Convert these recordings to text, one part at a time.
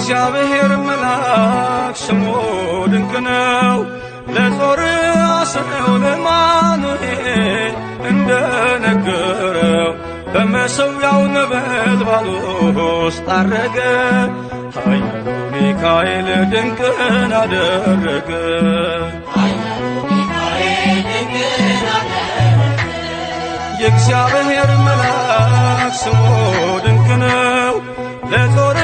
የእግዚአብሔር መልአክ ስሙ ድንቅ ነው። ለጦር አስረው ለማኑኤል እንደነገረው በመሠዊያው ነበልባል ውስጥ አረገ። ኃያሉ ሚካኤል ድንቅን አደረገ። የእግዚአብሔር መልአክ ስሙ ድንቅ ነው። ለጦር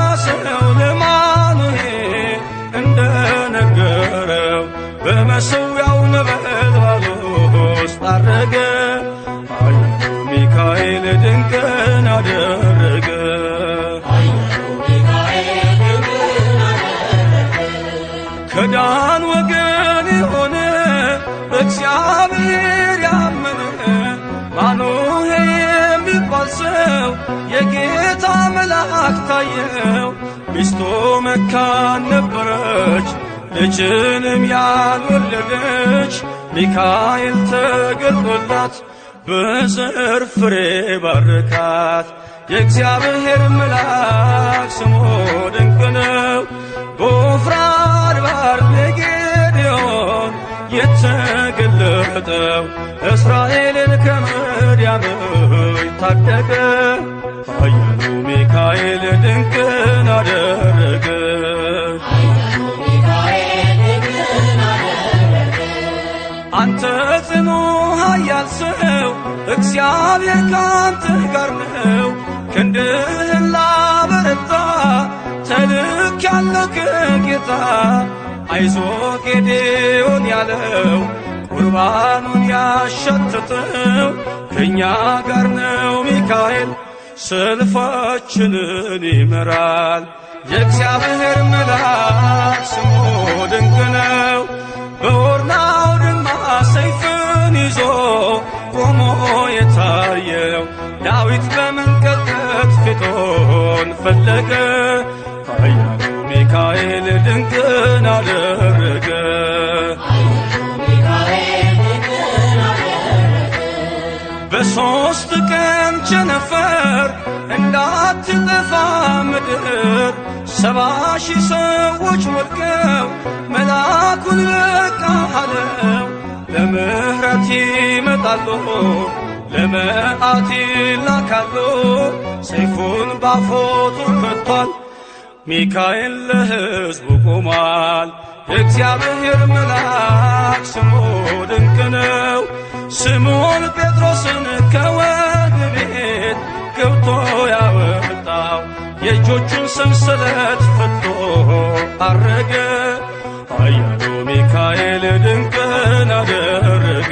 አስረው ለማኑኤል እንደነገረው በመሠዊያው ነበልባል ውስጥ አረገ። ኃያሉ ሚካኤል ድንቅን አደረገ። ከዳን ወገን የሆነ በእግዚአብሔር ያመነ ማኑሄ የሚባል ሰው የጌታ መልአክ ታየው። ሚስቱ መካን ነበረች፣ ልጅንም ያልወለደች። ሚካኤል ተገልጦላት በዘር ፍሬ ባረካት። የእግዚአብሔር መልአክ ስሙ ድንቅ ነው። በዖፍራ አድባር ለጌዴዎን የተገለጠው እስራኤልን ከምድያም ታደገ። ኃያሉ ሚካኤል ድንቅን አደረገ። አንተ ጽኑ ኃያል ሰው እግዚአብሔር ካንተ ጋር ነው። ክንድህን ላበረታ ተልኬአለሁ ከጌታ። አይዞ ጌዴዎን ያለው ቁርባኑን ያሸተተው ከእኛ ጋር ነው ሚካኤል ሰልፋችንን ይመራል። የእግዚአብሔር መልአክ ስሙ ድንቅ ነው። በኦርናው ድማ ሰይፍን ይዞ ቆሞ የታየው ዳዊት በመንቀጥቀጥ ፊቱን ፈለገ። ኃያሉ ሚካኤል ድንቅን አደረገ። በሦስት ቀን ቸነፈር እንዳትጠፋ ምድር 70,000 ሰዎች ወድቀው መልአኩን በቃ አለው። ለምሕረት ይመጣሉ፣ ለመዓት ይላካሉ። ሰይፉን ባፎቱ ከቷል፣ ሚካኤል ለሕዝቡ ቆሟል። የእግዚአብሔር መልአክ ስሙ ድንቅ ነው። ስምዖን ጴጥሮስን ከወህኒ ቤት ገብቶ ያወጣው የእጆቹን ሰንሰለት ፈቶ አረገ። ኃያሉ ሚካኤል ድንቅን አደረገ።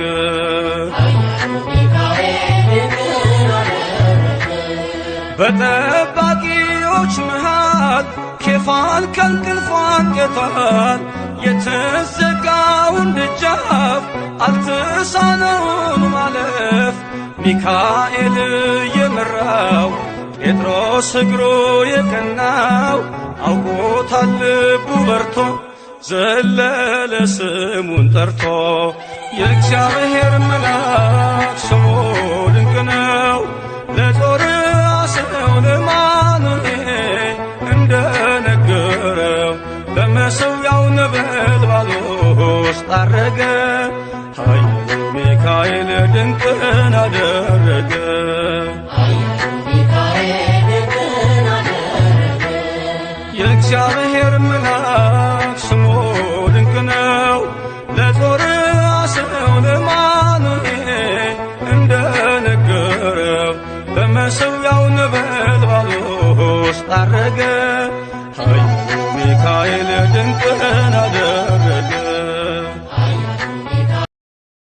በጠባቂዎች መሃል ኬፋን ከእንቅልፉ አንቅቷል። የተዘጋውን ደጃፍ አልተሳነውም ማለፍ። ሚካኤል የመራው ጴጥሮስ እግሩ የቀናው አውቆታል ልቡ በርቶ ዘለለ ስሙን ጠርቶ። የእግዚአብሔር መልአክ ስሙ ድንቅ ነው። ለጦር አስረው ለማኑኤል እንደነገረው በመሠዊያው ነበልባል ውስጥ አረገ። ኃያሉ ሚካኤል ድንቅን አደረገ።